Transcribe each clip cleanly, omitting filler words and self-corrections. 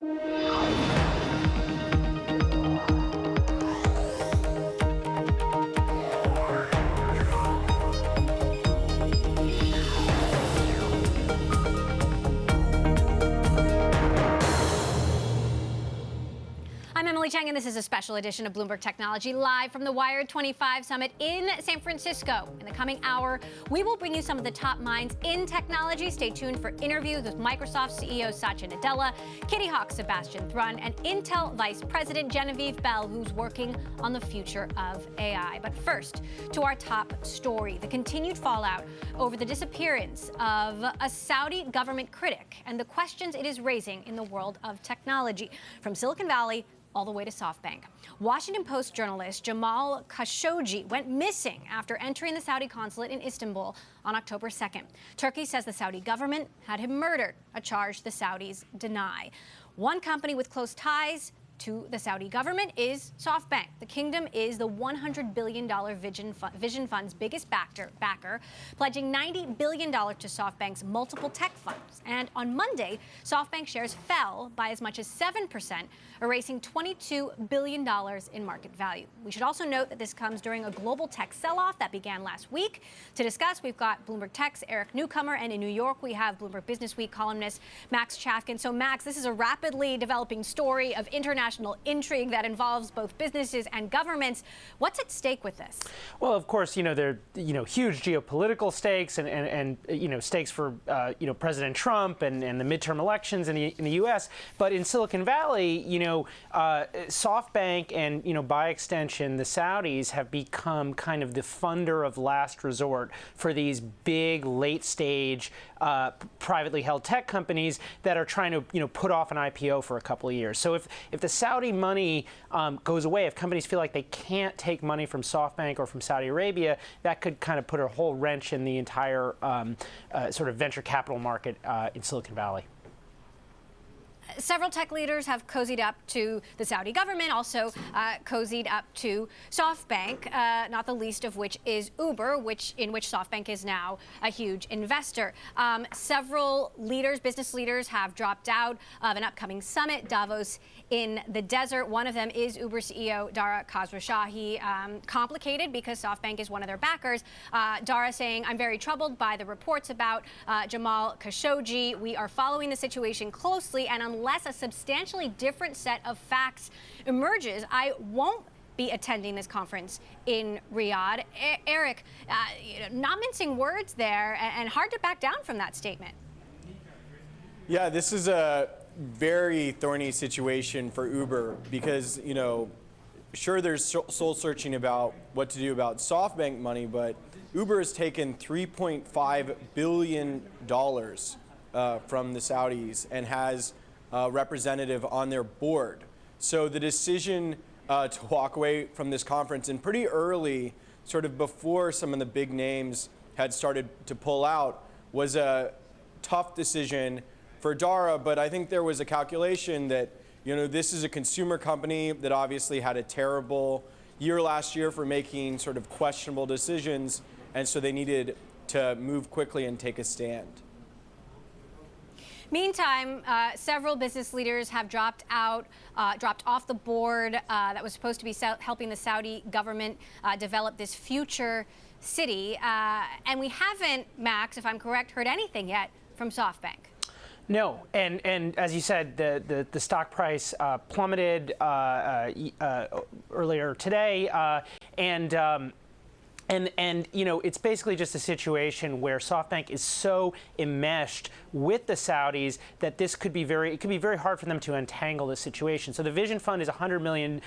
I'm Emily Chang, and this is a special edition of Bloomberg Technology live from the Wired 25 Summit in San Francisco. In the coming hour, we will bring you some of the top minds in technology. Stay tuned for interviews with Microsoft CEO Satya Nadella, Kitty Hawk Sebastian Thrun, and Intel Vice President Genevieve Bell, who's working on the future of AI. But first, to our top story, the continued fallout over the disappearance of a Saudi government critic and the questions it is raising in the world of technology. From Silicon Valley all the way to SoftBank. Washington Post journalist Jamal Khashoggi went missing after entering the Saudi consulate in Istanbul on October 2nd. Turkey says the Saudi government had him murdered, a charge the Saudis deny. One company with close ties to the Saudi government is SoftBank. The kingdom is the $100 billion Vision Fund's biggest backer, pledging $90 billion to SoftBank's multiple tech funds. And on Monday, SoftBank shares fell by as much as 7%, erasing $22 billion in market value. We should also note that this comes during a global tech sell-off that began last week. To discuss, we've got Bloomberg Tech's Eric Newcomer, and in New York, we have Bloomberg Businessweek columnist Max Chafkin. So, Max, this is a rapidly developing story of international intrigue that involves both businesses and governments. What's at stake with this? Well, of course, there are huge geopolitical stakes and stakes for President Trump and the midterm elections in the U.S. But in Silicon Valley, SoftBank and by extension the Saudis have become kind of the funder of last resort for these big late stage privately held tech companies that are trying to put off an IPO for a couple of years. So if the Saudi money goes away, if companies feel like they can't take money from SoftBank or from Saudi Arabia, that could kind of put a whole wrench in the entire sort of venture capital market in Silicon Valley. Several tech leaders have cozied up to the Saudi government, also cozied up to SoftBank, not the least of which is Uber, in which SoftBank is now a huge investor. Several business leaders, have dropped out of an upcoming summit, Davos in the desert. One of them is Uber CEO Dara Khosrowshahi. Complicated because SoftBank is one of their backers. Dara saying, "I'm very troubled by the reports about Jamal Khashoggi. We are following the situation closely, and unless a substantially different set of facts emerges, I won't be attending this conference in Riyadh." Eric, not mincing words there, and hard to back down from that statement. Yeah, this is a very thorny situation for Uber because, sure, there's soul searching about what to do about SoftBank money, but Uber has taken $3.5 billion from the Saudis and has a representative on their board. So the decision to walk away from this conference, and pretty early, sort of before some of the big names had started to pull out, was a tough decision for Dara. But I think there was a calculation that, this is a consumer company that obviously had a terrible year last year for making sort of questionable decisions, and so they needed to move quickly and take a stand. Meantime, several business leaders have dropped off the board that was supposed to be helping the Saudi government develop this future city. And we haven't, Max, if I'm correct, heard anything yet from SoftBank. No, and as you said, the stock price plummeted earlier today, And it's basically just a situation where SoftBank is so enmeshed with the Saudis that it could be very hard for them to untangle this situation. So the Vision Fund is $100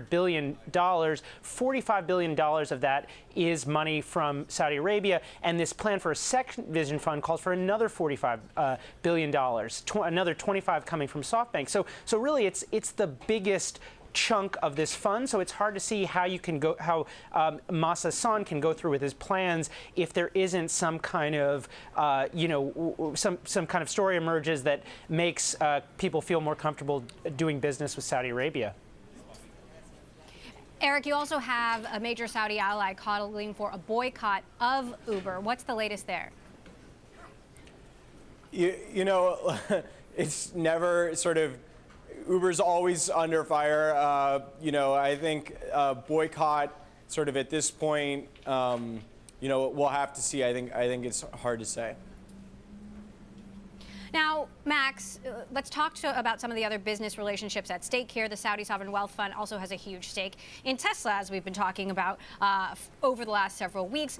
billion, $45 billion of that is money from Saudi Arabia, and this plan for a second Vision Fund calls for another $45 billion, another 25 coming from SoftBank. So really, it's the biggest chunk of this fund, so it's hard to see how Masa Son can go through with his plans if there isn't some kind of some kind of story emerges that makes people feel more comfortable doing business with Saudi Arabia. Eric, you also have a major Saudi ally calling for a boycott of Uber. What's the latest there? It's never sort of Uber's always under fire. I think boycott sort of at this point, we'll have to see. I think it's hard to say. Now, Max, let's talk about some of the other business relationships at stake here. The Saudi Sovereign Wealth Fund also has a huge stake in Tesla, as we've been talking about over the last several weeks.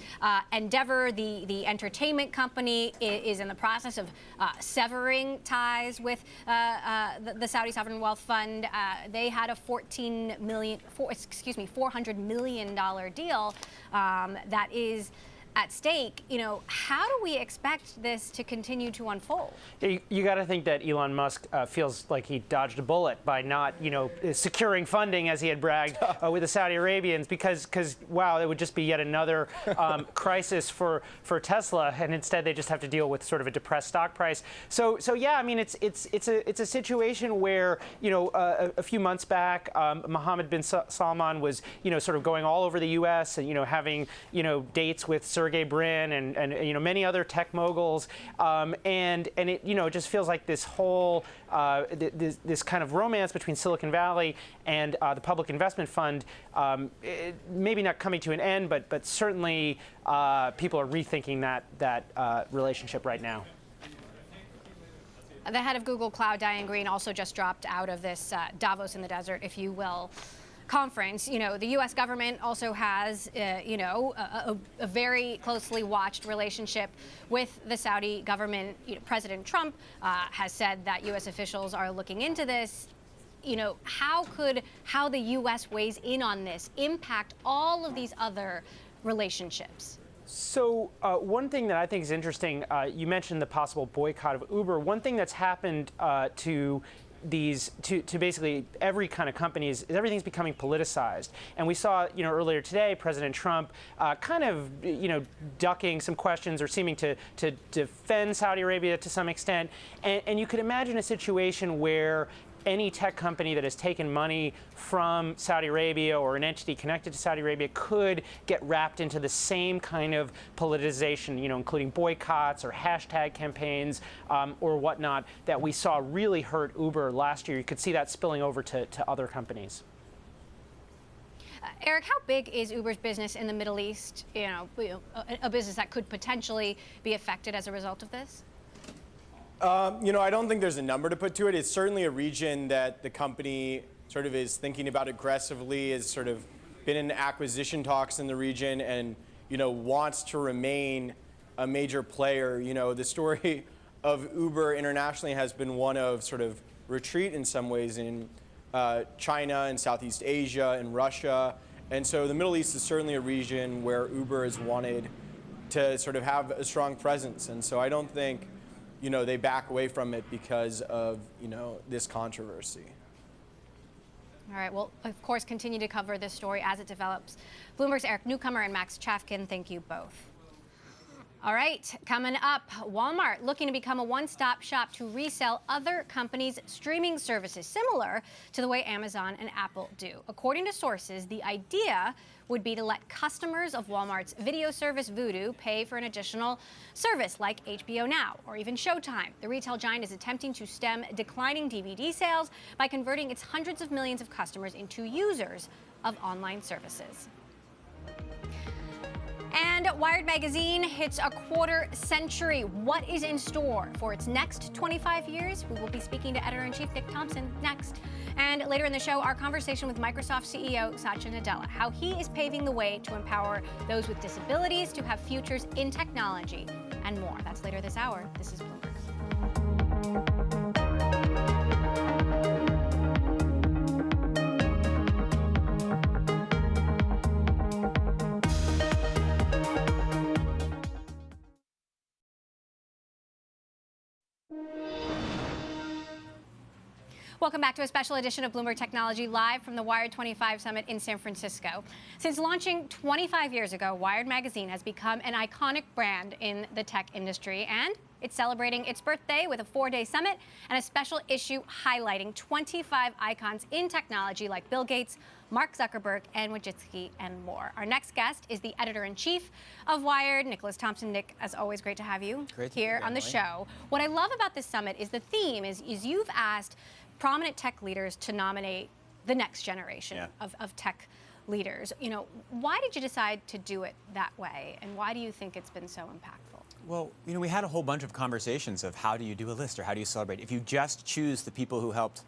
Endeavor, the entertainment company, is in the process of severing ties with the Saudi Sovereign Wealth Fund. They had a $400 million deal that is at stake. How do we expect this to continue to unfold? You got to think that Elon Musk feels like he dodged a bullet by not, securing funding as he had bragged with the Saudi Arabians, because wow, it would just be yet another crisis for Tesla, and instead they just have to deal with sort of a depressed stock price. So yeah, I mean it's a situation where a few months back, Mohammed bin Salman was sort of going all over the U.S. and having dates with Sergey Brin and many other tech moguls, and it just feels like this whole this kind of romance between Silicon Valley and the Public Investment Fund, maybe not coming to an end, but certainly people are rethinking that relationship right now. The head of Google Cloud, Diane Greene, also just dropped out of this Davos in the desert, if you will, conference. The U.S. government also has, a very closely watched relationship with the Saudi government. President Trump has said that U.S. officials are looking into this. How the U.S. weighs in on this impact all of these other relationships? So one thing that I think is interesting, you mentioned the possible boycott of Uber. One thing that's happened to basically every kind of company is everything's becoming politicized. And we saw, earlier today, President Trump kind of, ducking some questions or seeming to defend Saudi Arabia to some extent. And you could imagine a situation where any tech company that has taken money from Saudi Arabia or an entity connected to Saudi Arabia could get wrapped into the same kind of politicization, including boycotts or hashtag campaigns or whatnot that we saw really hurt Uber last year. You could see that spilling over to other companies. Eric, how big is Uber's business in the Middle East? A business that could potentially be affected as a result of this? I don't think there's a number to put to it. It's certainly a region that the company sort of is thinking about aggressively, has sort of been in acquisition talks in the region and, wants to remain a major player. The story of Uber internationally has been one of sort of retreat in some ways in China and Southeast Asia and Russia. And so the Middle East is certainly a region where Uber has wanted to sort of have a strong presence. And so I don't think they back away from it because of, this controversy. All right. Well, of course, continue to cover this story as it develops. Bloomberg's Eric Newcomer and Max Chafkin, thank you both. All right, coming up, Walmart looking to become a one-stop shop to resell other companies' streaming services, similar to the way Amazon and Apple do. According to sources, the idea would be to let customers of Walmart's video service Vudu pay for an additional service like HBO Now or even Showtime. The retail giant is attempting to stem declining DVD sales by converting its hundreds of millions of customers into users of online services. And Wired magazine hits a quarter century. What is in store for its next 25 years? We will be speaking to editor-in-chief Nick Thompson next. And later in the show, our conversation with Microsoft CEO Satya Nadella, how he is paving the way to empower those with disabilities to have futures in technology and more. That's later this hour. This is Bloomberg. Welcome back to a special edition of Bloomberg Technology, live from the Wired 25 Summit in San Francisco. Since launching 25 years ago, Wired magazine has become an iconic brand in the tech industry, and It's celebrating its birthday with a 4-day summit and a special issue highlighting 25 icons in technology like Bill Gates, Mark Zuckerberg, and Wojcicki, and more. Our next guest is the editor-in-chief of Wired, Nicholas Thompson. Nick, as always, great to have you here on the show. What I love about this summit is the theme is you've asked prominent tech leaders to nominate the next generation of tech leaders. You know, why did you decide to do it that way, and why do you think it's been so impactful? Well, you know, we had a whole bunch of conversations of how do you do a list or how do you celebrate. If you just choose the people who helped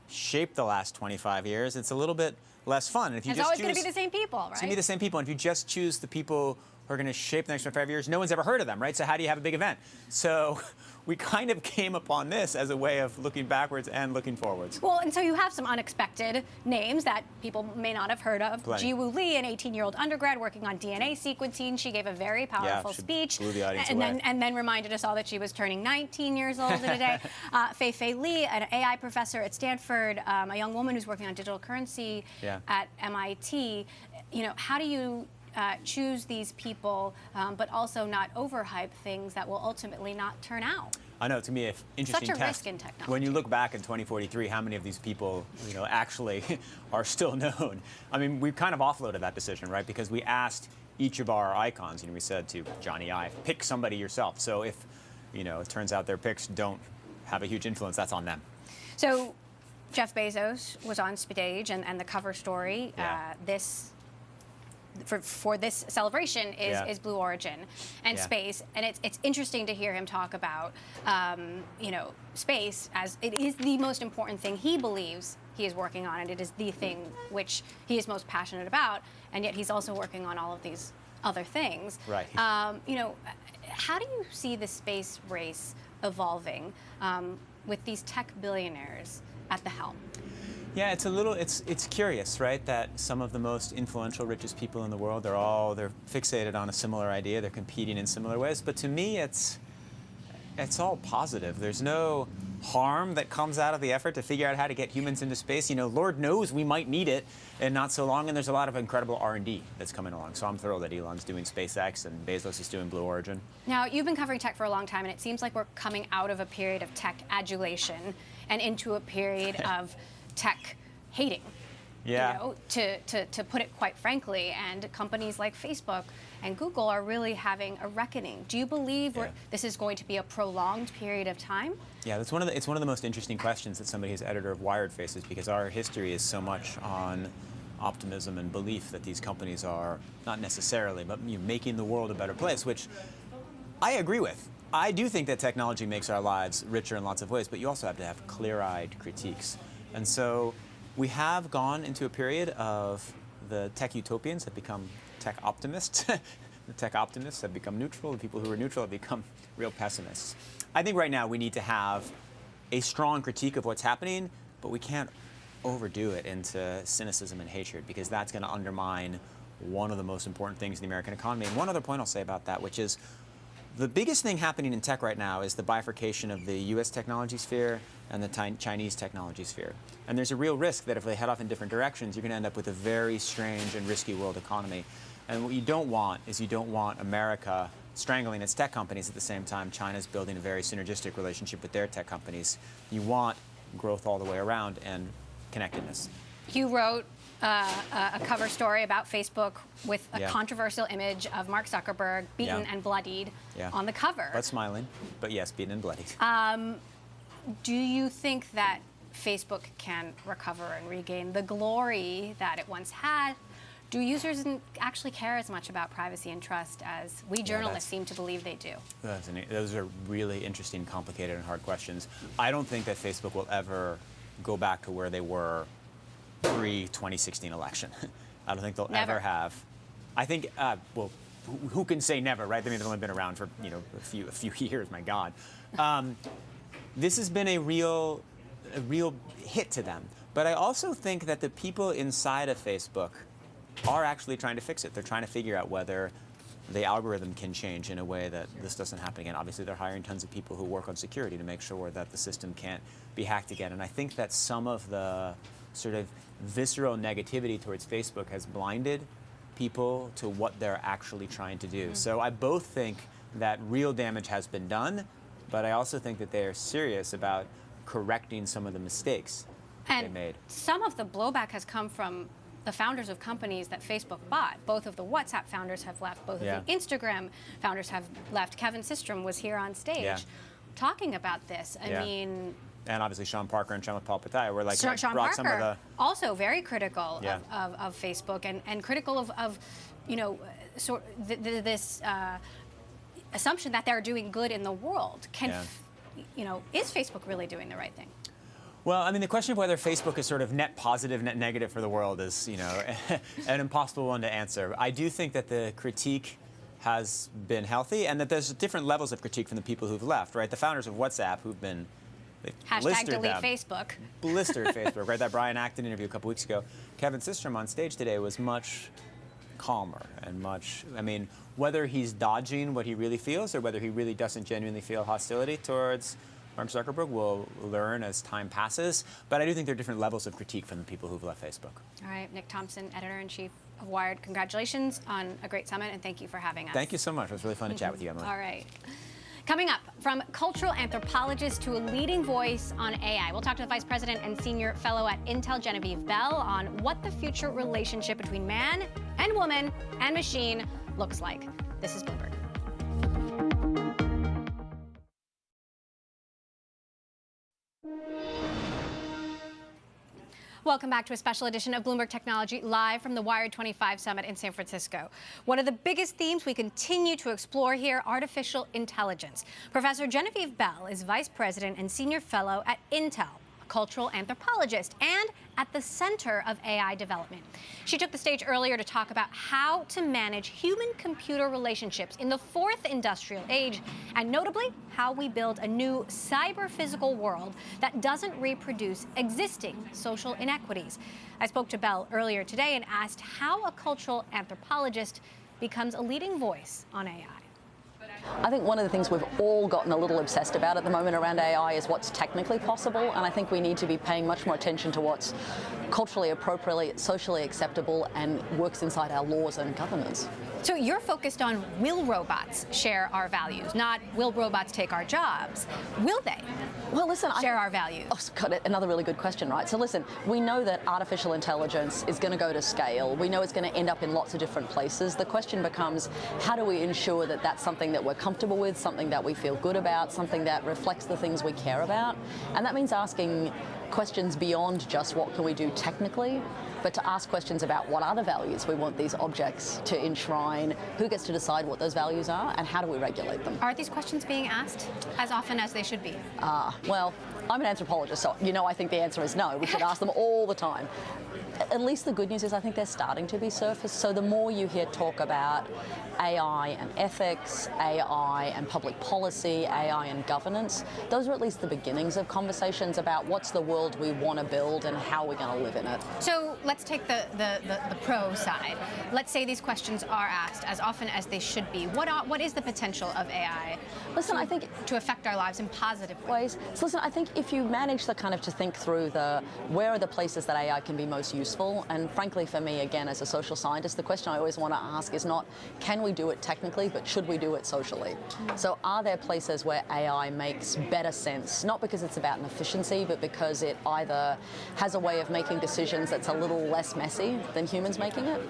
shape the last 25 years, it's a little bit less fun. If you it's always going to be the same people, right? It's going to be the same people. And if you just choose the people who are going to shape the next 25 years, no one's ever heard of them, right? So how do you have a big event? So we kind of came upon this as a way of looking backwards and looking forwards. Well, and so you have some unexpected names that people may not have heard of. Jiwoo Lee, an 18-year-old undergrad working on DNA sequencing. She gave a very powerful speech. Blew the audience away. And then reminded us all that she was turning 19 years old in a day. Fei Li, an AI professor at Stanford, a young woman who's working on digital currency at MIT. You know, how do you choose these people, but also not overhype things that will ultimately not turn out? I know, to me, an interesting Such a test. risk in technology. When you look back in 2043, how many of these people, you know, actually are still known? I mean, we kind of offloaded that decision, right? Because we asked each of our icons, you know, we said to Johnny Ive, pick somebody yourself. So if, you know, it turns out their picks don't have a huge influence, that's on them. So Jeff Bezos was on stage, and the cover story, for this celebration is Blue Origin and space, and it's interesting to hear him talk about you know, space as it is the most important thing he believes he is working on, and it is the thing which he is most passionate about, and yet he's also working on all of these other things. Right. You know, how do you see the space race evolving with these tech billionaires at the helm? Yeah, it's curious, right? That some of the most influential, richest people in the world, they're fixated on a similar idea. They're competing in similar ways. But to me, it's all positive. There's no harm that comes out of the effort to figure out how to get humans into space. You know, Lord knows we might need it in not so long. And there's a lot of incredible R&D that's coming along. So I'm thrilled that Elon's doing SpaceX and Bezos is doing Blue Origin. Now, you've been covering tech for a long time, and it seems like we're coming out of a period of tech adulation and into a period of tech hating, you know, to put it quite frankly, and companies like Facebook and Google are really having a reckoning. Do you believe this is going to be a prolonged period of time? Yeah, it's one of the most interesting questions that somebody who's editor of Wired faces, because our history is so much on optimism and belief that these companies are not necessarily, but making the world a better place, which I agree with. I do think that technology makes our lives richer in lots of ways, but you also have to have clear-eyed critiques. And so we have gone into a period of the tech utopians have become tech optimists. The tech optimists have become neutral. The people who are neutral have become real pessimists. I think right now we need to have a strong critique of what's happening, but we can't overdo it into cynicism and hatred, because that's going to undermine one of the most important things in the American economy. And one other point I'll say about that, which is the biggest thing happening in tech right now is the bifurcation of the US technology sphere and the Chinese technology sphere. And there's a real risk that if they head off in different directions, you're going to end up with a very strange and risky world economy. And what you don't want is you don't want America strangling its tech companies at the same time China's building a very synergistic relationship with their tech companies. You want growth all the way around and connectedness. You wrote a cover story about Facebook with a controversial image of Mark Zuckerberg beaten and bloodied on the cover. But smiling, but yes, beaten and bloodied. Do you think that Facebook can recover and regain the glory that it once had? Do users actually care as much about privacy and trust as we journalists seem to believe they do? Those are really interesting, complicated, and hard questions. I don't think that Facebook will ever go back to where they were pre-2016 election. I don't think they'll ever have. I think, well, who can say never, right? I mean, they've only been around for a few years. My God, this has been a real hit to them. But I also think that the people inside of Facebook are actually trying to fix it. They're trying to figure out whether the algorithm can change in a way that this doesn't happen again. Obviously, they're hiring tons of people who work on security to make sure that the system can't be hacked again. And I think that some of the sort of visceral negativity towards Facebook has blinded people to what they're actually trying to do. So I both think that real damage has been done, but I also think that they are serious about correcting some of the mistakes they made. Some of the blowback has come from the founders of companies that Facebook bought. Both of the WhatsApp founders have left. Both of the Instagram founders have left. Kevin Systrom was here on stage talking about this. I mean, and obviously Sean Parker and Paul Pattaya were like Sean brought Parker some of the also very critical of Facebook and critical of you know, this assumption that they're doing good in the world. You know, is Facebook really doing the right thing? Well, I mean, the question of whether Facebook is sort of net positive, net negative for the world is, you know, an impossible one to answer. I do think that the critique has been healthy, and that there's different levels of critique from the people who've left, right? The founders of WhatsApp who've been #delete Facebook. Blistered Facebook, right? That Brian Acton interview a couple weeks ago. Kevin Systrom on stage today was much calmer and much, I mean, whether he's dodging what he really feels or whether he really doesn't genuinely feel hostility towards Mark Zuckerberg, we'll learn as time passes. But I do think there are different levels of critique from the people who've left Facebook. All right, Nick Thompson, editor-in-chief of Wired, congratulations on a great summit, and thank you for having us. Thank you so much. It was really fun to chat with you, Emily. All right. Coming up, from cultural anthropologist to a leading voice on AI, we'll talk to the Vice President and Senior Fellow at Intel, Genevieve Bell, on what the future relationship between man and woman and machine looks like. This is Bloomberg. Welcome back to a special edition of Bloomberg Technology, live from the Wired 25 Summit in San Francisco. One of the biggest themes we continue to explore here, artificial intelligence. Professor Genevieve Bell is Vice President and Senior Fellow at Intel, a cultural anthropologist, and at the center of AI development. She took the stage earlier to talk about how to manage human-computer relationships in the fourth industrial age, and notably, how we build a new cyber-physical world that doesn't reproduce existing social inequities. I spoke to Bell earlier today and asked how a cultural anthropologist becomes a leading voice on AI. I think one of the things we've all gotten a little obsessed about at the moment around AI is what's technically possible, and I think we need to be paying much more attention to what's culturally appropriate, socially acceptable, and works inside our laws and governance. So you're focused on, will robots share our values, not will robots take our jobs? Will they? Well, listen, share our values? Oh, God, another really good question, right? So listen, we know that artificial intelligence is going to go to scale. We know it's going to end up in lots of different places. The question becomes, how do we ensure that that's something that we're comfortable with, something that we feel good about, something that reflects the things we care about? And that means asking questions beyond just what can we do technically, but to ask questions about what are the values we want these objects to enshrine, who gets to decide what those values are, and how do we regulate them? Are these questions being asked as often as they should be? Well, I'm an anthropologist, so I think the answer is no. We should ask them all the time. At least the good news is I think they're starting to be surfaced. So the more you hear talk about AI and ethics, AI and public policy, AI and governance, those are at least the beginnings of conversations about what's the world we want to build and how we're going to live in it. So let's take the pro side. Let's say these questions are asked as often as they should be. What is the potential of AI to affect our lives in positive ways? So listen, I think if you manage to think through where are the places that AI can be most useful, and frankly for me, again, as a social scientist, the question I always want to ask is not, can we do it technically, but should we do it socially? So are there places where AI makes better sense, not because it's about an efficiency, but because it either has a way of making decisions that's a little less messy than humans making it?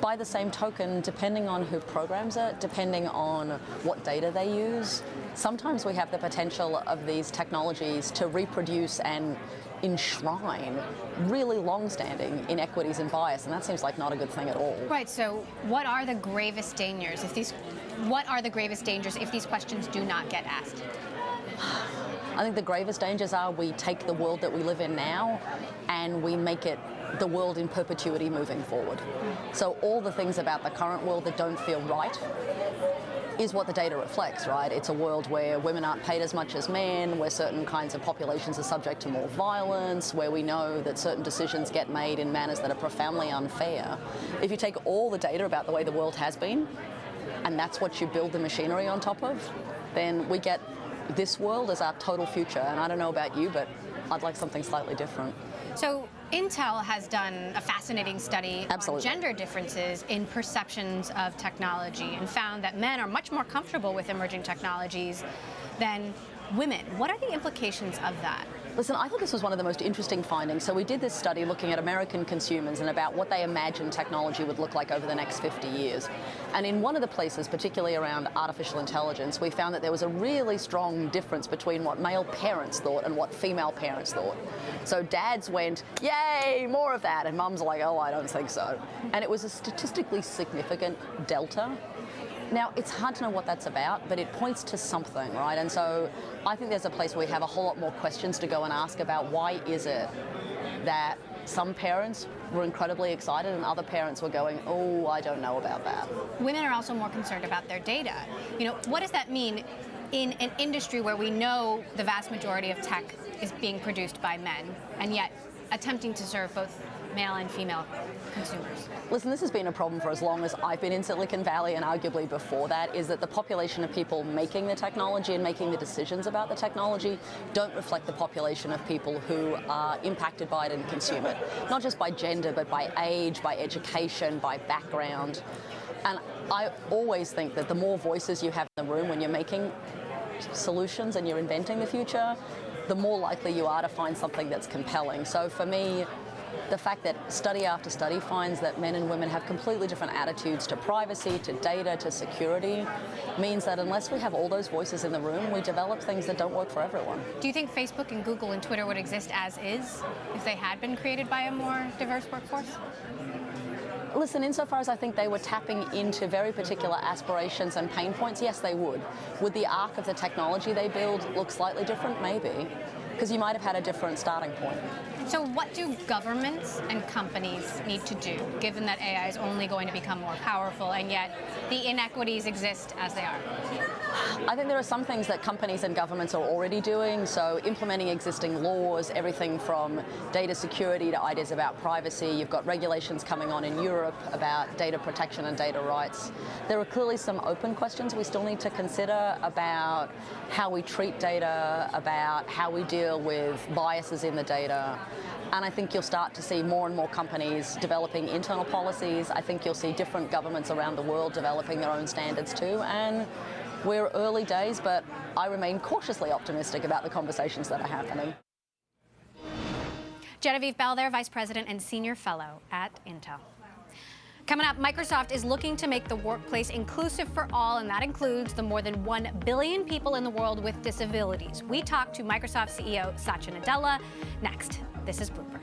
By the same token, depending on who programs it, depending on what data they use, sometimes we have the potential of these technologies to reproduce and enshrine really long-standing inequities and bias, and that seems like not a good thing at all. Right, so what are the gravest dangers if these questions do not get asked? I think the gravest dangers are we take the world that we live in now and we make it the world in perpetuity moving forward. So all the things about the current world that don't feel right is what the data reflects, right? It's a world where women aren't paid as much as men, where certain kinds of populations are subject to more violence, where we know that certain decisions get made in manners that are profoundly unfair. If you take all the data about the way the world has been, and that's what you build the machinery on top of, then we get this world as our total future. And I don't know about you, but I'd like something slightly different. So Intel has done a fascinating study on gender differences in perceptions of technology and found that men are much more comfortable with emerging technologies than women. What are the implications of that? Listen, I thought this was one of the most interesting findings. So we did this study looking at American consumers and about what they imagine technology would look like over the next 50 years. And in one of the places, particularly around artificial intelligence, we found that there was a really strong difference between what male parents thought and what female parents thought. So dads went, yay, more of that, and mums are like, oh, I don't think so. And it was a statistically significant delta. Now, it's hard to know what that's about, but it points to something, right? And so I think there's a place where we have a whole lot more questions to go and ask about why is it that some parents were incredibly excited and other parents were going, oh, I don't know about that. Women are also more concerned about their data. You know, what does that mean in an industry where we know the vast majority of tech is being produced by men, and yet attempting to serve both male and female consumers? Listen, this has been a problem for as long as I've been in Silicon Valley, and arguably before that, is that the population of people making the technology and making the decisions about the technology don't reflect the population of people who are impacted by it and consume it. Not just by gender, but by age, by education, by background. And I always think that the more voices you have in the room when you're making solutions and you're inventing the future, the more likely you are to find something that's compelling. So for me, the fact that study after study finds that men and women have completely different attitudes to privacy, to data, to security, means that unless we have all those voices in the room, we develop things that don't work for everyone. Do you think Facebook and Google and Twitter would exist as is if they had been created by a more diverse workforce? Listen, insofar as I think they were tapping into very particular aspirations and pain points, yes, they would. Would the arc of the technology they build look slightly different? Maybe, because you might have had a different starting point. So what do governments and companies need to do, given that AI is only going to become more powerful and yet the inequities exist as they are? I think there are some things that companies and governments are already doing, so implementing existing laws, everything from data security to ideas about privacy. You've got regulations coming on in Europe about data protection and data rights. There are clearly some open questions we still need to consider about how we treat data, about how we deal with biases in the data. And I think you'll start to see more and more companies developing internal policies. I think you'll see different governments around the world developing their own standards too. And we're early days, but I remain cautiously optimistic about the conversations that are happening. Genevieve Bell there, Vice President and Senior Fellow at Intel. Coming up, Microsoft is looking to make the workplace inclusive for all, and that includes the more than 1 billion people in the world with disabilities. We talk to Microsoft CEO Satya Nadella next. This is Bloomberg.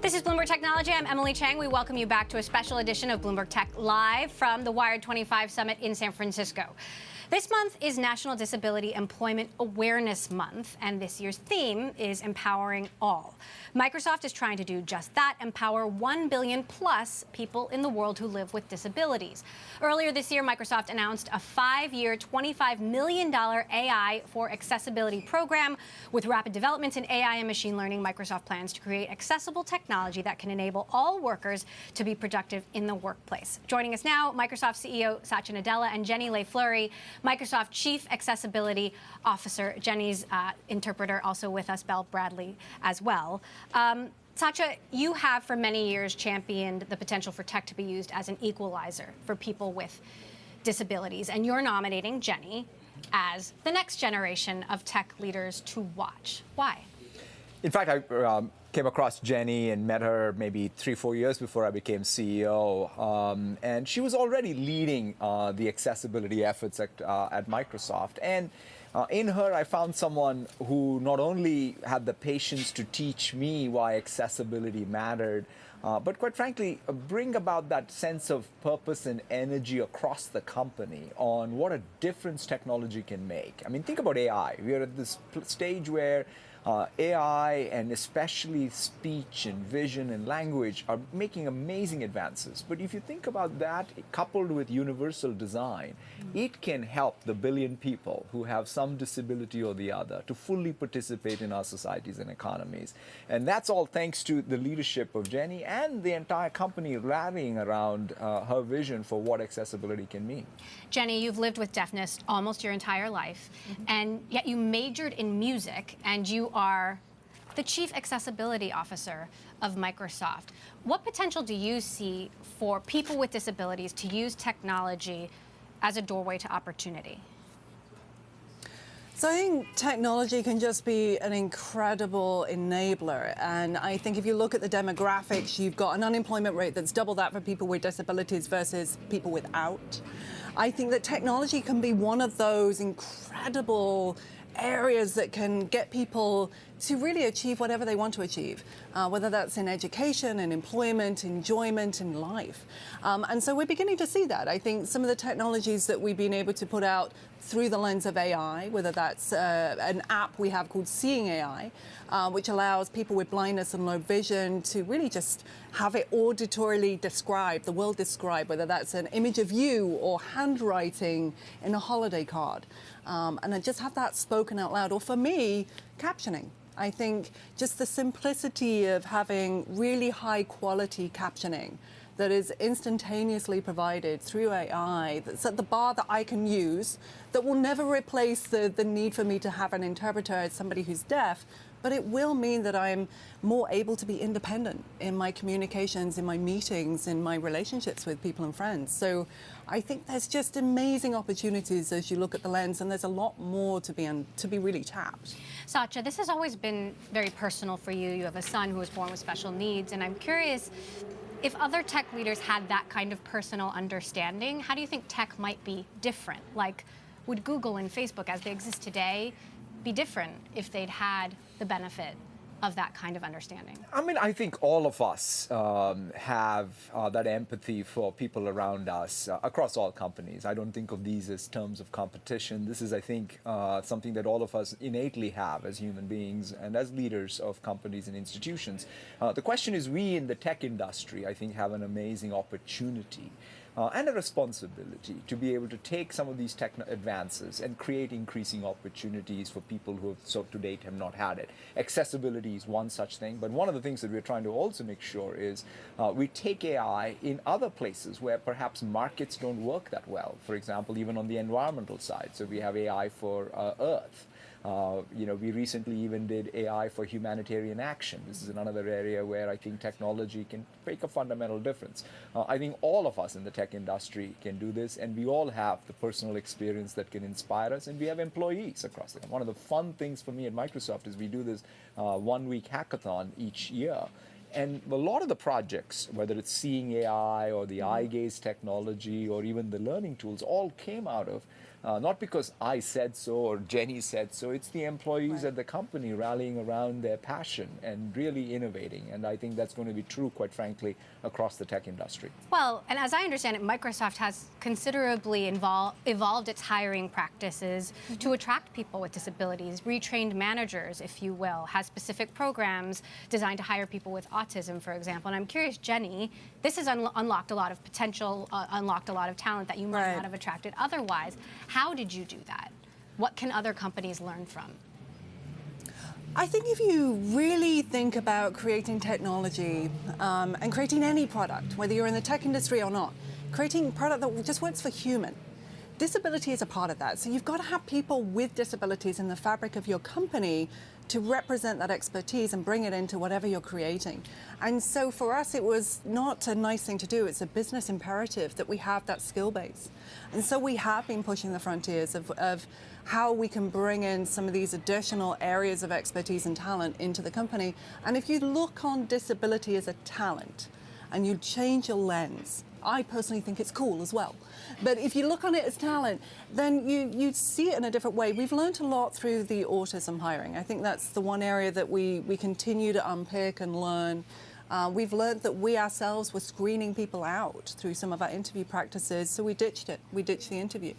This is Bloomberg Technology. I'm Emily Chang. We welcome you back to a special edition of Bloomberg Tech Live from the Wired 25 Summit in San Francisco. This month is National Disability Employment Awareness Month, and this year's theme is Empowering All. Microsoft is trying to do just that, empower 1 billion plus people in the world who live with disabilities. Earlier this year, Microsoft announced a 5-year, $25 million AI for Accessibility program. With rapid developments in AI and machine learning, Microsoft plans to create accessible technology that can enable all workers to be productive in the workplace. Joining us now, Microsoft CEO Satya Nadella and Jenny LeFleury, Microsoft Chief Accessibility Officer. Jenny's interpreter also with us, Belle Bradley, as well. Satya, you have for many years championed the potential for tech to be used as an equalizer for people with disabilities, and you're nominating Jenny as the next generation of tech leaders to watch. Why? In fact, I came across Jenny and met her maybe 3-4 years before I became CEO. And she was already leading the accessibility efforts at Microsoft. And in her, I found someone who not only had the patience to teach me why accessibility mattered, but quite frankly, bring about that sense of purpose and energy across the company on what a difference technology can make. I mean, think about AI. We are at this stage where AI and especially speech and vision and language are making amazing advances. But if you think about that coupled with universal design, it can help the billion people who have some disability or the other to fully participate in our societies and economies. And that's all thanks to the leadership of Jenny and the entire company rallying around her vision for what accessibility can mean. Jenny, you've lived with deafness almost your entire life, and yet you majored in music, and you are the Chief Accessibility Officer of Microsoft. What potential do you see for people with disabilities to use technology as a doorway to opportunity? So I think technology can just be an incredible enabler. And I think if you look at the demographics, you've got an unemployment rate that's double that for people with disabilities versus people without. I think that technology can be one of those incredible areas that can get people to really achieve whatever they want to achieve, whether that's in education, in employment, enjoyment, in life. And so we're beginning to see that. I think some of the technologies that we've been able to put out through the lens of AI, whether that's an app we have called Seeing AI, which allows people with blindness and low vision to really just have it auditorily described, the world described, whether that's an image of you or handwriting in a holiday card. And I just have that spoken out loud. Or for me, captioning. I think just the simplicity of having really high quality captioning that is instantaneously provided through AI, that's at the bar that I can use, that will never replace the need for me to have an interpreter as somebody who's deaf, but it will mean that I'm more able to be independent in my communications, in my meetings, in my relationships with people and friends. So I think there's just amazing opportunities as you look at the lens, and there's a lot more to be really tapped. Satya, this has always been very personal for you. You have a son who was born with special needs, and I'm curious, if other tech leaders had that kind of personal understanding, how do you think tech might be different? Like, would Google and Facebook, as they exist today, be different if they'd had the benefit of that kind of understanding? I mean, I think all of us have that empathy for people around us across all companies. I don't think of these as terms of competition. This is, I think, something that all of us innately have as human beings and as leaders of companies and institutions. The question is, we in the tech industry, I think, have an amazing opportunity and a responsibility to be able to take some of these tech advances and create increasing opportunities for people who have, so to date, have not had it. Accessibility is one such thing, but one of the things that we're trying to also make sure is we take AI in other places where perhaps markets don't work that well. For example, even on the environmental side. So we have AI for Earth. We recently even did AI for humanitarian action. This is another area where I think technology can make a fundamental difference. I think all of us in the tech industry can do this, and we all have the personal experience that can inspire us, and we have employees across it. One of the fun things for me at Microsoft is we do this one-week hackathon each year. And a lot of the projects, whether it's Seeing AI or the eye gaze technology or even the learning tools, all came out of not because I said so or Jenny said so. It's the employees at the company rallying around their passion and really innovating. And I think that's going to be true, quite frankly, across the tech industry. Well, and as I understand it, Microsoft has considerably evolved its hiring practices to attract people with disabilities, retrained managers, if you will, has specific programs designed to hire people with autism, for example. And I'm curious, Jenny, this has unlocked a lot of potential, unlocked a lot of talent that you might not have attracted otherwise. How did you do that? What can other companies learn from? I think if you really think about creating technology and creating any product, whether you're in the tech industry or not, creating a product that just works for human. Disability is a part of that. So you've got to have people with disabilities in the fabric of your company to represent that expertise and bring it into whatever you're creating. And so for us, it was not a nice thing to do. It's a business imperative that we have that skill base. And so we have been pushing the frontiers of how we can bring in some of these additional areas of expertise and talent into the company. And if you look on disability as a talent and you change your lens, I personally think it's cool as well. But if you look on it as talent, then you see it in a different way. We've learned a lot through the autism hiring. I think that's the one area that we continue to unpick and learn. We've learned that we ourselves were screening people out through some of our interview practices, so we ditched it. We ditched the interview.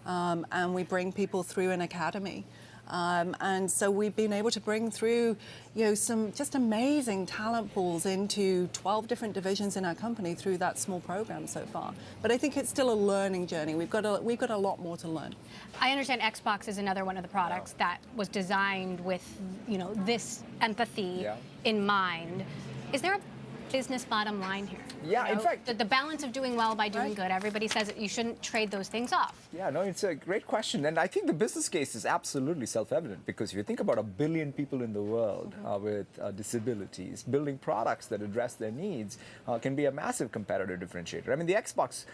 And we bring people through an academy. And so we've been able to bring through, some just amazing talent pools into 12 different divisions in our company through that small program so far. But I think it's still a learning journey. We've got a lot more to learn. I understand Xbox is another one of the products that was designed with, this empathy in mind. Is there a business bottom line here? Yeah, in fact, the balance of doing well by doing good. Everybody says that you shouldn't trade those things off. Yeah, no, it's a great question. And I think the business case is absolutely self-evident, because if you think about 1 billion people in the world with disabilities, building products that address their needs can be a massive competitive differentiator. I mean, the Xbox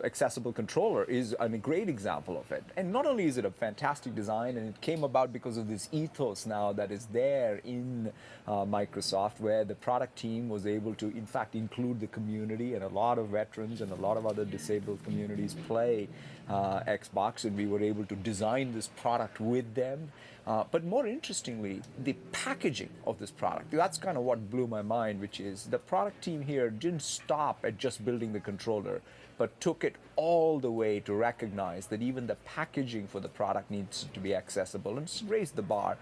accessible controller is a great example of it. And not only is it a fantastic design, and it came about because of this ethos now that is there in Microsoft, where the product team was able to, in fact, include the community, and a lot of veterans and a lot of other disabled communities play Xbox, and we were able to design this product with them. But more interestingly, the packaging of this product, that's kind of what blew my mind, which is the product team here didn't stop at just building the controller, but took it all the way to recognize that even the packaging for the product needs to be accessible, and just raised the bar.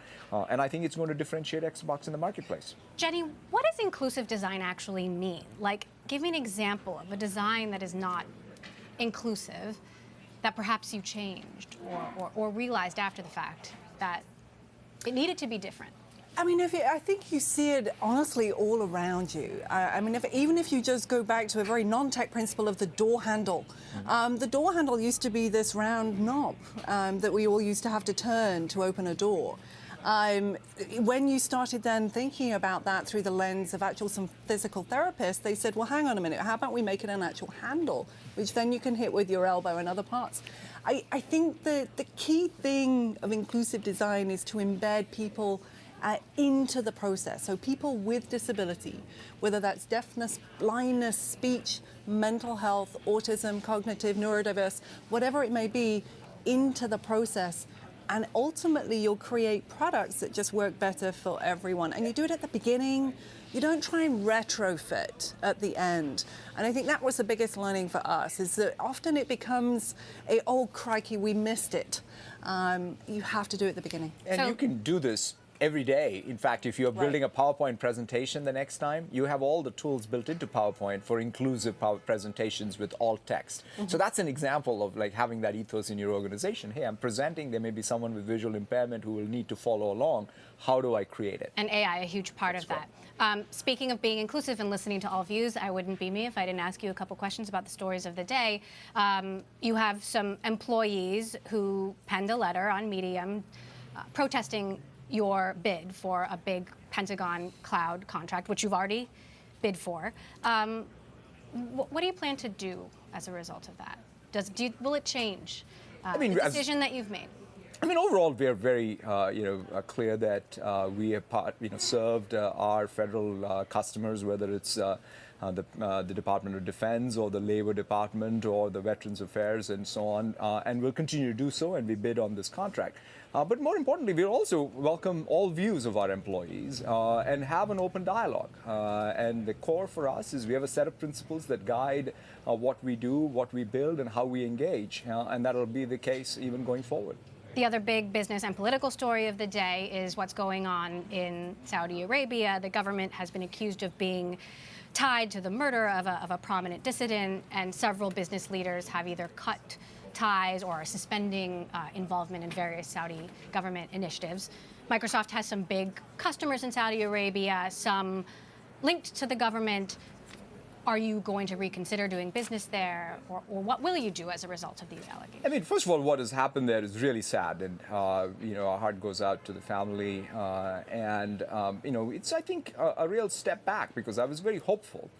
And I think it's going to differentiate Xbox in the marketplace. Jenny, what does inclusive design actually mean? Like, give me an example of a design that is not inclusive, that perhaps you changed or realized after the fact that it needed to be different. I mean, I think you see it honestly all around you. I mean, even if you just go back to a very non-tech principle of the door handle. The door handle used to be this round knob that we all used to have to turn to open a door. When you started then thinking about that through the lens of some physical therapists, they said, well, hang on a minute, how about we make it an actual handle, which then you can hit with your elbow and other parts. I think the key thing of inclusive design is to embed people into the process. So people with disability, whether that's deafness, blindness, speech, mental health, autism, cognitive, neurodiverse, whatever it may be, into the process. And ultimately, you'll create products that just work better for everyone. And you do it at the beginning. You don't try and retrofit at the end. And I think that was the biggest learning for us, is that often it becomes oh, crikey, we missed it. You have to do it at the beginning. And you can do this every day. In fact, if you're building a PowerPoint presentation the next time, you have all the tools built into PowerPoint for inclusive presentations with alt text. So that's an example of like having that ethos in your organization. Hey, I'm presenting, there may be someone with visual impairment who will need to follow along. How do I create it? And AI, a huge part of that. Speaking of being inclusive and listening to all views, I wouldn't be me if I didn't ask you a couple questions about the stories of the day. You have some employees who penned a letter on Medium protesting your bid for a big Pentagon cloud contract, which you've already bid for. What do you plan to do as a result of that? Will it change the decision that you've made? I mean, overall, we are very, clear that we have, served our federal customers, whether it's the Department of Defense or the Labor Department or the Veterans Affairs and so on, and we'll continue to do so, and we bid on this contract. But more importantly, we'll also welcome all views of our employees and have an open dialogue. And the core for us is we have a set of principles that guide what we do, what we build, and how we engage, and that'll be the case even going forward. The other big business and political story of the day is what's going on in Saudi Arabia. The government has been accused of being tied to the murder of a prominent dissident, and several business leaders have either cut ties or are suspending involvement in various Saudi government initiatives. Microsoft has some big customers in Saudi Arabia, some linked to the government. Are you going to reconsider doing business there, or what will you do as a result of these allegations? I mean, first of all, what has happened there is really sad, and our heart goes out to the family, it's, I think, a real step back, because I was very hopeful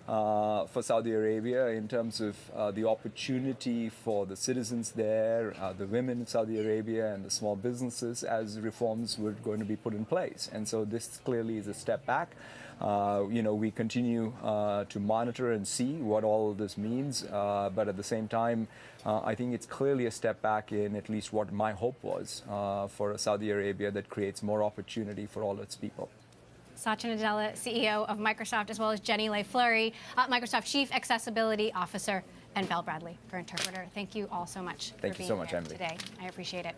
for Saudi Arabia in terms of the opportunity for the citizens there, the women in Saudi Arabia, and the small businesses as reforms were going to be put in place. And so this clearly is a step back. We continue to monitor and see what all of this means, but at the same time, I think it's clearly a step back in at least what my hope was for a Saudi Arabia that creates more opportunity for all its people. Satya Nadella, CEO of Microsoft, as well as Jenny Lay-Fleury, Microsoft Chief Accessibility Officer, and Belle Bradley for interpreter. Thank you all so much for being here today. I appreciate it.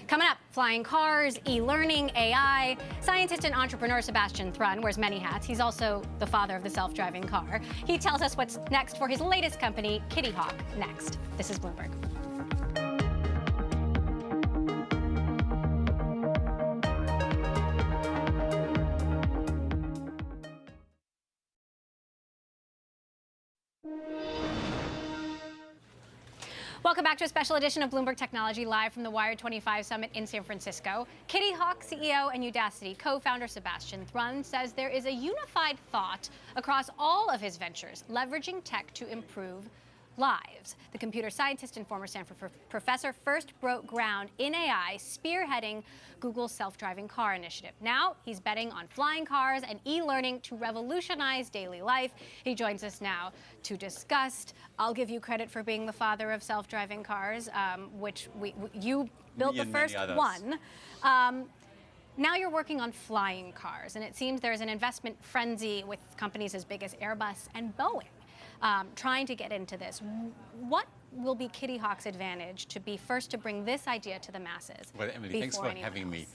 Coming up, flying cars, e-learning, AI. Scientist and entrepreneur Sebastian Thrun wears many hats. He's also the father of the self-driving car. He tells us what's next for his latest company, Kitty Hawk, next. This is Bloomberg. Welcome back to a special edition of Bloomberg Technology, live from the Wired 25 Summit in San Francisco. Kitty Hawk CEO and Udacity co-founder Sebastian Thrun says there is a unified thought across all of his ventures, leveraging tech to improve lives. The computer scientist and former Stanford professor first broke ground in AI, spearheading Google's self-driving car initiative. Now he's betting on flying cars and e-learning to revolutionize daily life. He joins us now to discuss. I'll give you credit for being the father of self-driving cars, which you built the first one. Now you're working on flying cars, and it seems there's an investment frenzy with companies as big as Airbus and Boeing. Trying to get into this. What will be Kitty Hawk's advantage to be first to bring this idea to the masses? Well, Emily, thanks for having me.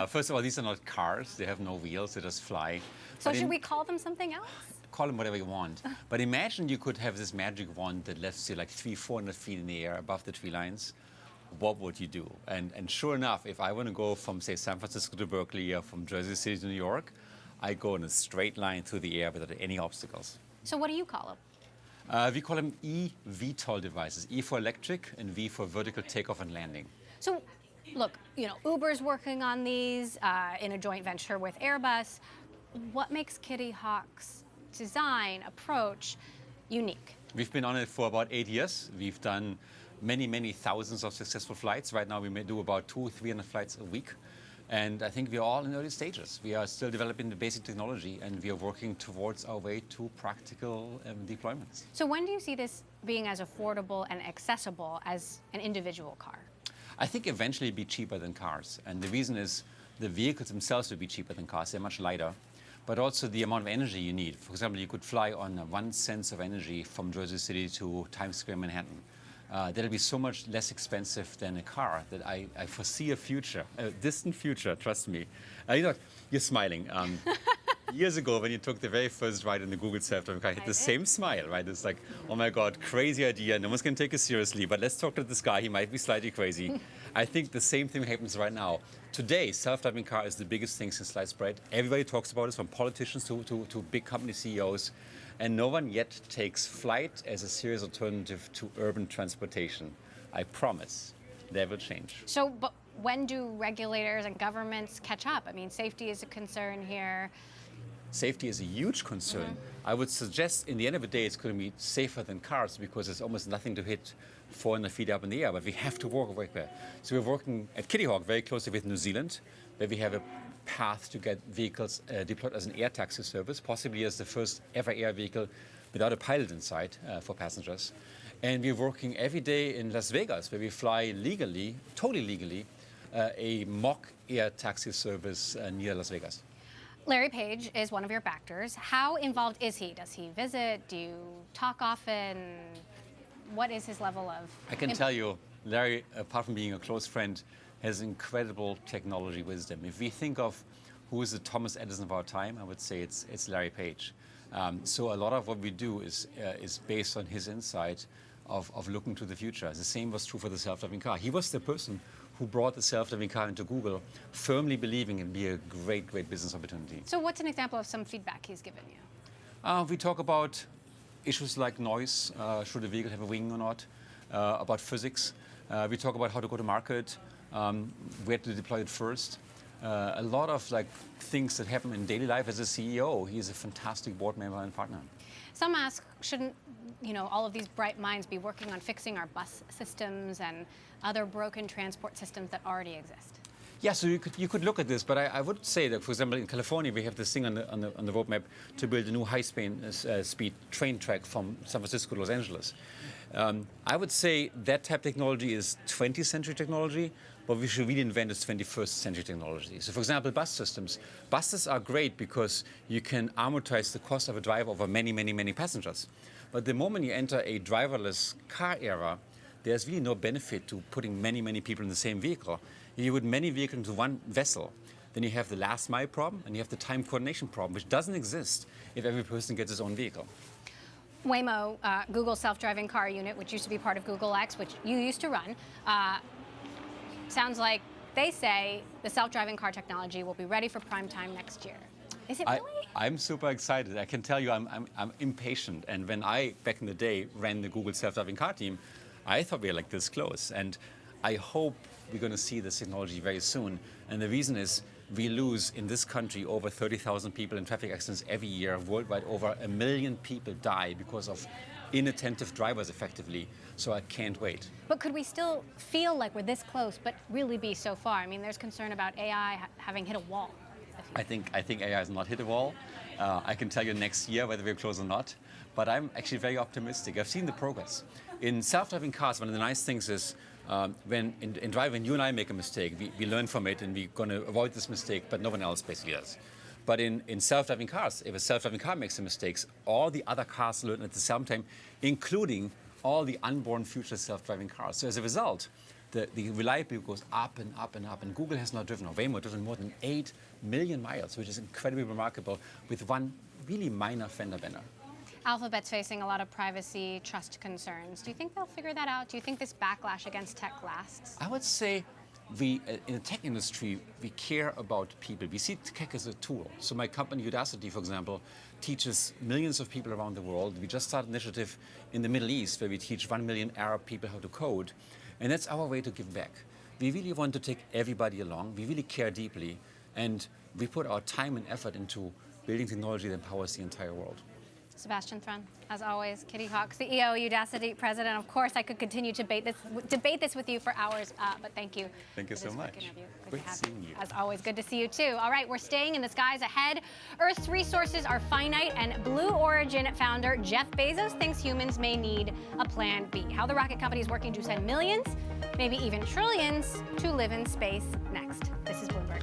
First of all, these are not cars. They have no wheels. They just fly. So should we call them something else? Call them whatever you want. But imagine you could have this magic wand that lifts you like 300-400 feet in the air above the tree lines. What would you do? And sure enough, if I want to go from, say, San Francisco to Berkeley or from Jersey City to New York, I go in a straight line through the air without any obstacles. So what do you call them? We call them eVTOL devices, E for electric and V for vertical takeoff and landing. So, look, Uber's working on these in a joint venture with Airbus. What makes Kitty Hawk's design, approach, unique? We've been on it for about 8 years. We've done many, many thousands of successful flights. Right now, we may do about 200-300 flights a week. And I think we are all in early stages. We are still developing the basic technology, and we are working towards our way to practical deployments. So when do you see this being as affordable and accessible as an individual car? I think eventually it'll be cheaper than cars. And the reason is the vehicles themselves will be cheaper than cars. They're much lighter. But also the amount of energy you need. For example, you could fly on 1 cent of energy from Jersey City to Times Square, Manhattan. That'll be so much less expensive than a car that I foresee a future, a distant future, trust me. You're smiling. Years ago, when you took the very first ride in the Google self-driving car, I had the same smile, right? It's like, oh my God, crazy idea. No one's going to take it seriously, but let's talk to this guy. He might be slightly crazy. I think the same thing happens right now. Today, self-driving car is the biggest thing since sliced bread. Everybody talks about it, from politicians to big company CEOs. And no one yet takes flight as a serious alternative to urban transportation. I promise that will change. So, but when do regulators and governments catch up? I mean, safety is a concern here. Safety is a huge concern. I would suggest in the end of the day it's going to be safer than cars because there's almost nothing to hit 400 feet up in the air, but we have to work right there. So we're working at Kitty Hawk very closely with New Zealand, where we have a path to get vehicles deployed as an air taxi service, possibly as the first ever air vehicle without a pilot inside for passengers. And we're working every day in Las Vegas, where we fly legally, totally legally, a mock air taxi service near Las Vegas. Larry Page is one of your backers. How involved is he? Does he visit? Do you talk often? What is his level of? I can tell you, Larry, apart from being a close friend, has incredible technology wisdom. If we think of who is the Thomas Edison of our time, I would say it's Larry Page. So a lot of what we do is based on his insight of looking to the future. The same was true for the self-driving car. He was the person who brought the self-driving car into Google, firmly believing it would be a great, great business opportunity. So what's an example of some feedback he's given you? We talk about issues like noise, should the vehicle have a wing or not, about physics. We talk about how to go to market, where to deploy it first. A lot of things that happen in daily life as a CEO. He's a fantastic board member and partner. Some ask, shouldn't all of these bright minds be working on fixing our bus systems and other broken transport systems that already exist? Yeah, so you could look at this, but I would say that, for example, in California, we have this thing on the roadmap to build a new high-speed train track from San Francisco to Los Angeles. I would say that type of technology is 20th century technology, but we should really invent is 21st century technology. So, for example, bus systems. Buses are great because you can amortize the cost of a driver over many, many, many passengers. But the moment you enter a driverless car era, there's really no benefit to putting many, many people in the same vehicle. You put many vehicles into one vessel, then you have the last mile problem and you have the time coordination problem, which doesn't exist if every person gets his own vehicle. Waymo, Google's self-driving car unit, which used to be part of Google X, which you used to run, sounds like they say the self-driving car technology will be ready for prime time next year. Is it really? I'm super excited. I can tell you I'm impatient. And when I, back in the day, ran the Google self-driving car team, I thought we were like this close. And I hope we're going to see this technology very soon. And the reason is we lose in this country over 30,000 people in traffic accidents every year. Worldwide, over 1 million people die because of inattentive drivers effectively. So I can't wait. But could we still feel like we're this close, but really be so far? I mean, there's concern about AI having hit a wall. I think AI has not hit a wall. I can tell you next year whether we're close or not. But I'm actually very optimistic. I've seen the progress. In self-driving cars, one of the nice things is when in driving, you and I make a mistake, we learn from it and we're going to avoid this mistake, but no one else basically does. But in self-driving cars, if a self-driving car makes a mistake, all the other cars learn at the same time, including all the unborn future self-driving cars. So as a result, the reliability goes up and up and up. And Google has now driven, or Waymo driven more than 8 million miles, which is incredibly remarkable, with one really minor fender bender. Alphabet's facing a lot of privacy trust concerns. Do you think they'll figure that out? Do you think this backlash against tech lasts? I would say we, in the tech industry, we care about people. We see tech as a tool. So my company, Udacity, for example, teaches millions of people around the world. We just started an initiative in the Middle East where we teach 1 million Arab people how to code. And that's our way to give back. We really want to take everybody along. We really care deeply. And we put our time and effort into building technology that empowers the entire world. Sebastian Thrun, as always, Kitty Hawk, CEO, Udacity President. Of course, I could continue to debate this with you for hours, but thank you. Thank you so much. Good seeing you. As always, good to see you too. All right, we're staying in the skies ahead. Earth's resources are finite, and Blue Origin founder Jeff Bezos thinks humans may need a plan B. How the rocket company is working to send millions, maybe even trillions, to live in space next. This is Bloomberg.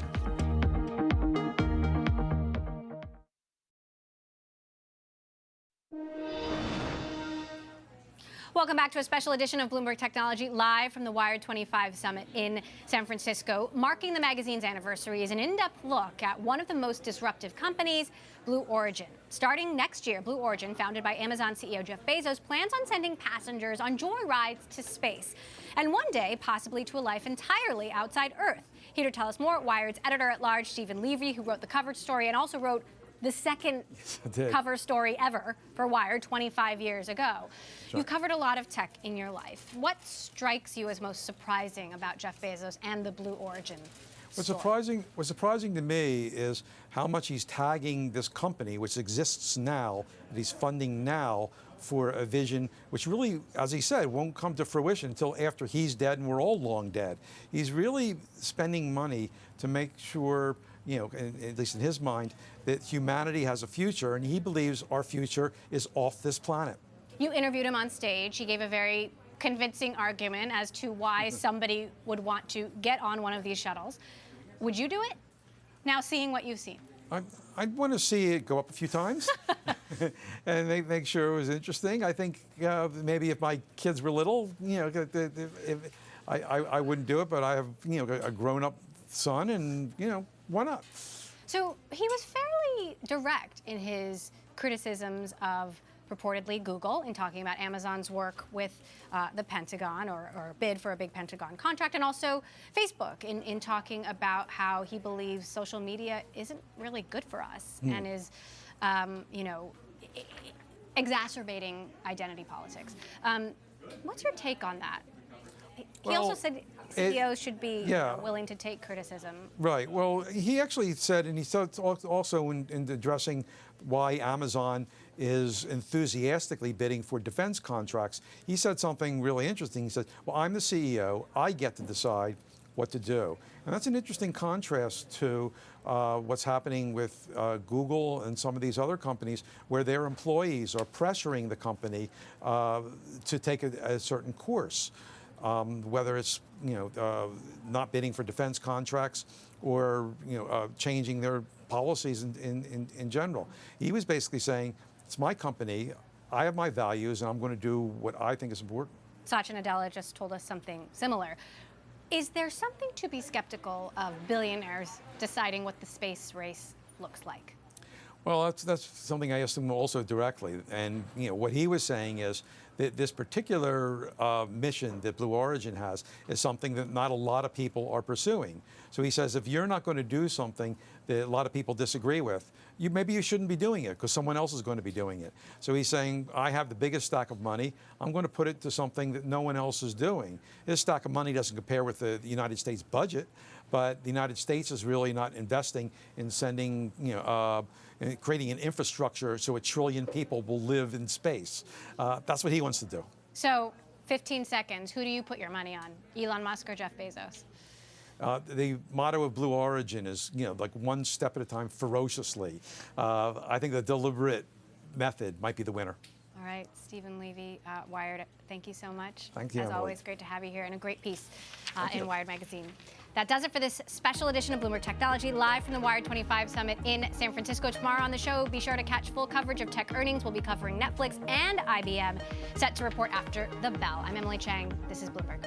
Welcome back to a special edition of Bloomberg Technology, live from the Wired 25 Summit in San Francisco. Marking the magazine's anniversary is an in-depth look at one of the most disruptive companies, Blue Origin. Starting next year, Blue Origin, founded by Amazon CEO Jeff Bezos, plans on sending passengers on joy rides to space, and one day, possibly to a life entirely outside Earth. Here to tell us more, Wired's editor-at-large, Stephen Levy, who wrote the cover story and also wrote the second cover story ever for Wired 25 years ago. Sure. You've covered a lot of tech in your life. What strikes you as most surprising about Jeff Bezos and the Blue Origin story? What's surprising to me is how much he's tagging this company, which exists now, that he's funding now, for a vision which really, as he said, won't come to fruition until after he's dead and we're all long dead. He's really spending money to make sure, you know, at least in his mind, that humanity has a future, and he believes our future is off this planet. You interviewed him on stage. He gave a very convincing argument as to why somebody would want to get on one of these shuttles. Would you do it? Now, seeing what you've seen. I'd want to see it go up a few times and make sure it was interesting. I think maybe if my kids were little, you know, I wouldn't do it, but I have, you know, a grown-up son, and, you know, why not? So he was fairly direct in his criticisms of purportedly Google in talking about Amazon's work with the Pentagon or bid for a big Pentagon contract, and also Facebook in talking about how he believes social media isn't really good for us and is, you know, exacerbating identity politics. What's your take on that? He also said CEOs should be willing to take criticism. Right. Well, he actually said, and he said also in addressing why Amazon is enthusiastically bidding for defense contracts, he said something really interesting. He said, well, I'm the CEO. I get to decide what to do. And that's an interesting contrast to what's happening with Google and some of these other companies, where their employees are pressuring the company to take a certain course. Whether it's, you know, not bidding for defense contracts or, you know, changing their policies in general. He was basically saying, it's my company, I have my values, and I'm going to do what I think is important. Satya Nadella just told us something similar. Is there something to be skeptical of billionaires deciding what the space race looks like? Well, that's something I asked him also directly. And what he was saying is that this particular mission that Blue Origin has is something that not a lot of people are pursuing. So he says, if you're not going to do something that a lot of people disagree with, maybe you shouldn't be doing it because someone else is going to be doing it. So he's saying, I have the biggest stack of money. I'm going to put it to something that no one else is doing. This stack of money doesn't compare with the United States budget, but the United States is really not investing in sending, creating an infrastructure so 1 trillion people will live in space. That's what he wants to do. So, 15 seconds. Who do you put your money on, Elon Musk or Jeff Bezos? The motto of Blue Origin is, like one step at a time, ferociously. I think the deliberate method might be the winner. All right, Stephen Levy, Wired, thank you so much. Thank you, As Emily. always, great to have you here and a great piece in Wired Magazine. That does it for this special edition of Bloomberg Technology, live from the Wired 25 Summit in San Francisco. Tomorrow on the show, be sure to catch full coverage of tech earnings. We'll be covering Netflix and IBM, set to report after the bell. I'm Emily Chang. This is Bloomberg.